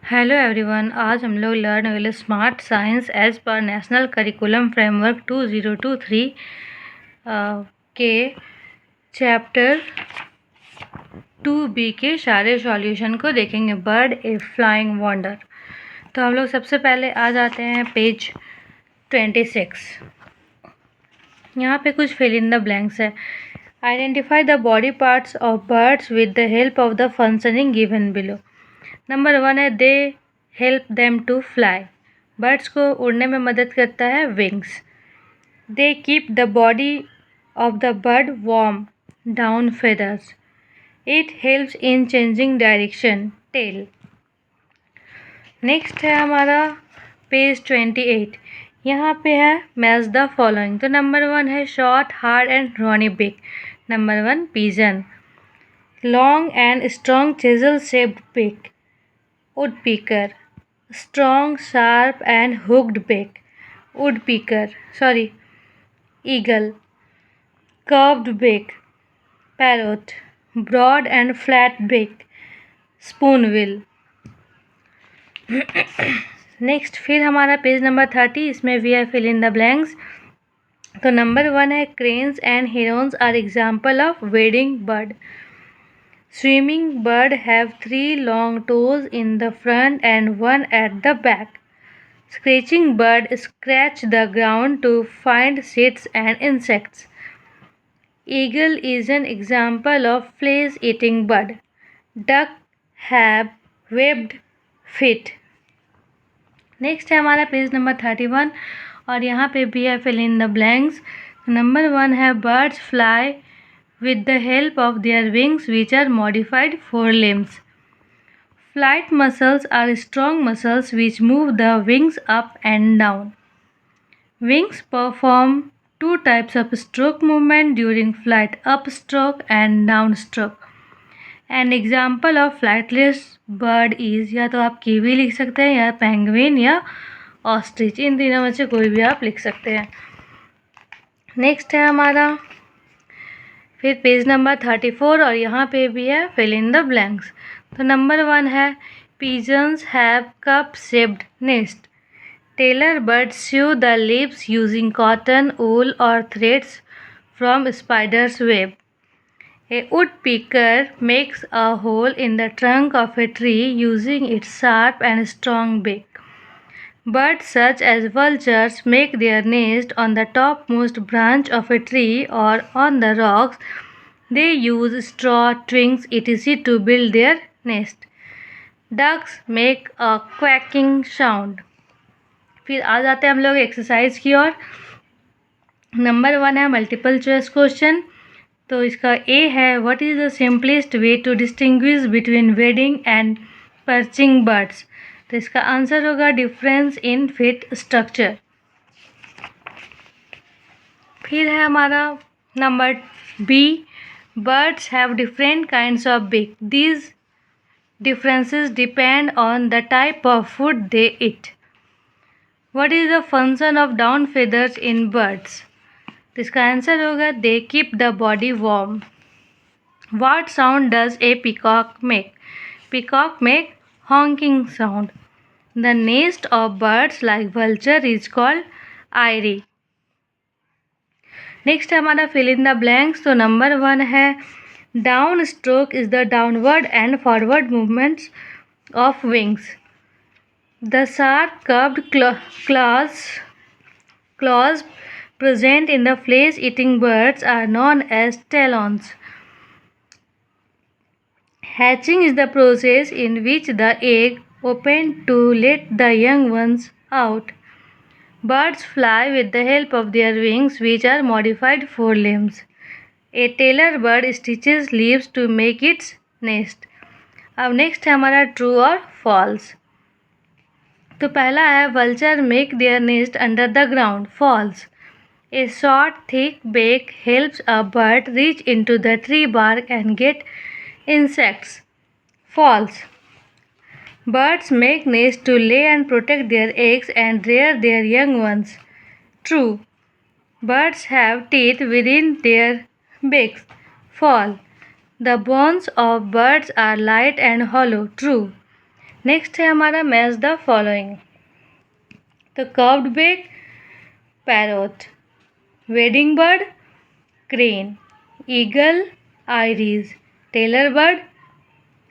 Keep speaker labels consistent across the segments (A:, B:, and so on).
A: Hello everyone, आज हम लोग लर्न वाले स्मार्ट साइंस एज पर नेशनल करिकुलम फ्रेमवर्क 2023 के चैप्टर 2B के सारे सॉल्यूशन को देखेंगे। Bird a flying wonder. तो हम लोग सबसे पहले आ जाते हैं पेज 26। यहाँ पे कुछ फिल इन द ब्लैंक्स है। Identify the body parts of birds with the help of the functioning given below. Number 1 है they help them to fly. Birds को उड़ने में मदद करता है wings. They keep the body of the bird warm down feathers. It helps in changing direction tail. Next है हमारा page 28। यहाँ पे है मैच द फॉलोइंग। तो नंबर 1 है short hard and Ronnie big. Number 1 pigeon. Long and strong chisel shaped big woodpecker. Strong, sharp and hooked beak eagle. Curved beak parrot. Broad and flat beak spoonbill. Next फिर हमारा page number 30, इसमें we are fill in the blanks. तो number 1 है cranes and herons are example of wading bird. Swimming bird have 3 long toes in the front and 1 at the back. Scratching bird scratch the ground to find seeds and insects. Eagle is an example of flesh-eating bird. Duck have webbed feet. Next है हमारा page number 31 और यहाँ पे भी है fill in the blanks. Number 1 है birds fly with the help of their wings which are modified forelimbs. Flight muscles are strong muscles which move the wings up and down. Wings perform 2 types of stroke movement during flight, upstroke and downstroke. An example of flightless bird is, या तो आप kiwi लिख सकते हैं या penguin या ostrich, इन तीनों में से कोई भी आप लिख सकते हैं। नेक्स्ट है हमारा फिर पेज नंबर 34 और यहाँ पे भी है फिल इन द ब्लैंक्स। तो नंबर 1 है pigeons have cup-shaped nest. Tailor birds sew the leaves using cotton, wool or threads from spider's web. A woodpecker makes a hole in the trunk of a tree using its sharp and strong beak. Birds such as vultures make their nest on the topmost branch of a tree or on the rocks. They use straw, twigs, etc. to build their nest. Ducks make a quacking sound. फिर आ जाते हैं हम लोग exercise की ओर। Number 1 है multiple choice question. तो इसका A है what is the simplest way to distinguish between wading and perching birds. तो इसका आंसर होगा डिफरेंस इन फीट स्ट्रक्चर। फिर है हमारा number B birds have different kinds of beak. These differences depend on the type of food they eat. What is the function of down feathers in birds. तो इसका answer होगा they keep the body warm. What sound does a peacock make. Peacock make honking sound. The nest of birds like vulture is called eyrie. Next हमारा fill in the blanks। तो number 1 है down stroke is the downward and forward movements of wings. The sharp curved claws present in the flesh-eating birds are known as talons. Hatching is the process in which the egg opens to let the young ones out. Birds fly with the help of their wings which are modified forelimbs. A tailor bird stitches leaves to make its nest. अब next है हमारा true और false. तो पहला है vulture make their nest under the ground. False. A short thick beak helps a bird reach into the tree bark and get insects. False. Birds make nests to lay and protect their eggs and rear their young ones. True. Birds have teeth within their beaks. False. The bones of birds are light and hollow. True. Next है हमारा match the following. तो curved beak parrot, wading bird crane, eagle iris, tailor bird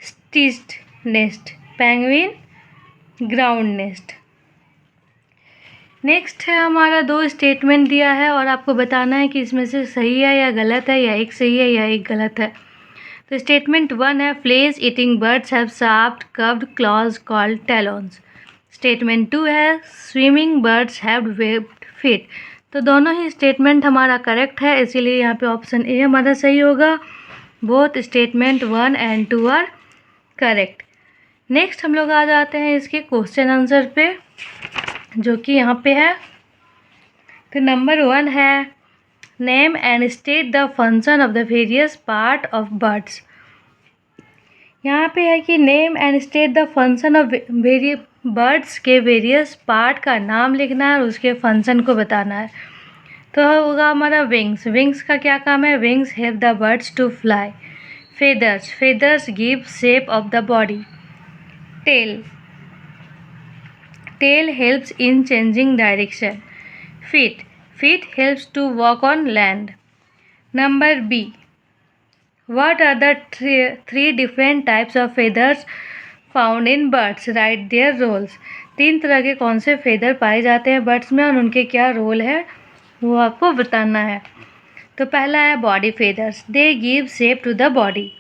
A: stitched nest, penguin ground nest. Next है हमारा 2 statement दिया है और आपको बताना है कि इसमें से सही है या गलत है, या एक सही है या एक गलत है। तो स्टेटमेंट 1 है flesh eating birds have sharp curved claws called talons. Statement 2 है swimming birds have webbed feet. तो दोनों ही स्टेटमेंट हमारा करेक्ट है, इसीलिए यहाँ पे ऑप्शन ए हमारा सही होगा। Both statement 1 and 2 are correct. Next हम लोग आ जाते हैं इसके क्वेश्चन आंसर पे, जो कि यहाँ पे है। तो नंबर 1 है name and state the function of the various part of birds. यहाँ पे है कि name and state the function of birds के वेरियस पार्ट का नाम लिखना है और उसके फंक्शन को बताना है। तो होगा हमारा विंग्स। विंग्स का क्या काम है? Wings help the birds to fly. Feathers, feathers give shape of the body. Tail, tail helps in changing direction. Feet, feet helps to walk on land. Number B. What are the three different types of feathers found in birds? Write their roles. 3 तरह के कौन से feather पाए जाते हैं birds में और उनके क्या रोल है वो आपको बताना है। तो पहला है body feathers, they give shape to the body.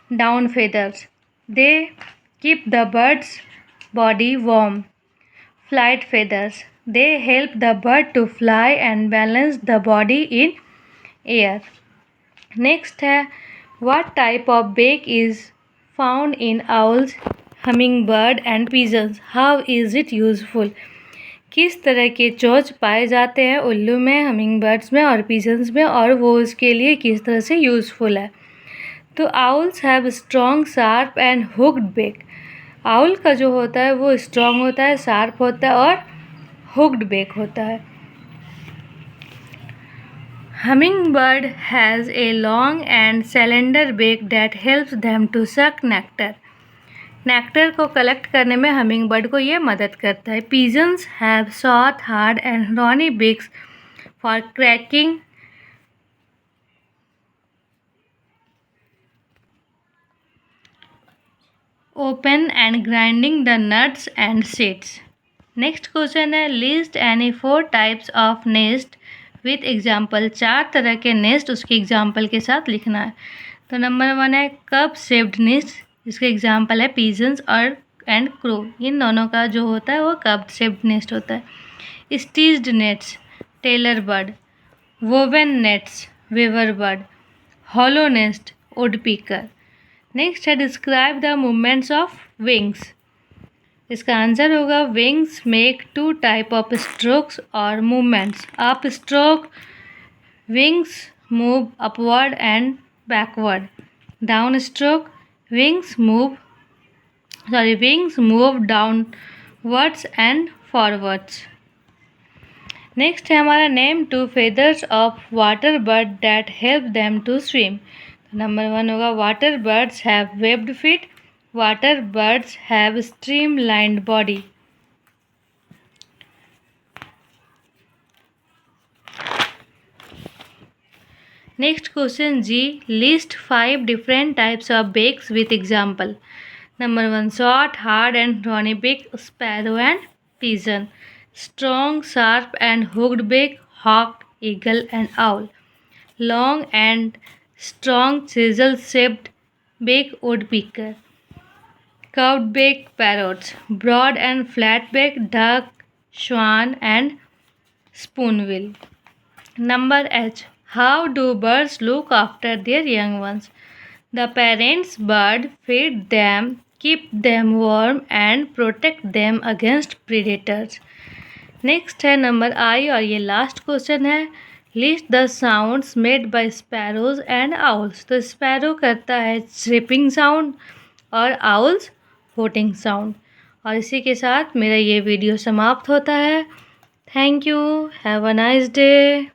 A: Down feathers, they keep the birds body warm. Flight feathers, they help the bird to fly and balance the body in air. Next है what type of beak is found in owls, hummingbird and pigeons? How is it useful? किस तरह के चोंच पाए जाते हैं उल्लू में, हमिंग बर्ड्स में और पिजन्स में, और वो उसके लिए किस तरह से यूज़फुल है। तो owls have strong sharp and hooked beak. Owl का जो होता है वो स्ट्रॉन्ग होता है, शार्प होता है और हुक्ड बेक होता है। Humming bird has a long and cylinder beak that helps them to suck nectar. Nectar को कलेक्ट करने में हमिंग बर्ड को ये मदद करता है। Pigeons have short hard and horny beaks for cracking open and grinding the nuts and seeds. Next question है list any 4 types of nest with example. 4 तरह के नेस्ट उसके एग्जाम्पल के साथ लिखना है। तो नंबर 1 है कप शेप्ड नेस्ट, इसके एग्जाम्पल है पिजन्स और एंड क्रो। इन दोनों का जो होता है वो कप शेप्ड नेस्ट होता है। Stitched nests, tailor bird. Woven nests, weaver bird. Hollow nest, woodpecker. Next है describe the movements of wings. इसका आंसर होगा wings make 2 type of strokes और movements. Up stroke, wings move upward and backward. Down stroke, wings move downwards and forwards. Next है हमारा name 2 feathers of water bird that help them to swim. Number 1 होगा water birds have webbed feet, water birds have streamlined body. Next question G, list 5 different types of beaks with example. Number 1 short hard and horny beak, sparrow and pigeon. Strong sharp and hooked beak, hawk, eagle and owl. Long and strong chisel shaped beak, woodpecker. Curved beak, parrots. Broad and flat beak, duck, swan and spoonbill. Number H. How do birds look after their young ones? The parents bird feed them, keep them warm and protect them against predators. Next है number आई और ये last question है list the sounds made by sparrows and owls. तो sparrow करता है chipping sound और owls hurting sound. और इसी के साथ मेरा ये वीडियो समाप्त होता है। Thank you, have a nice day.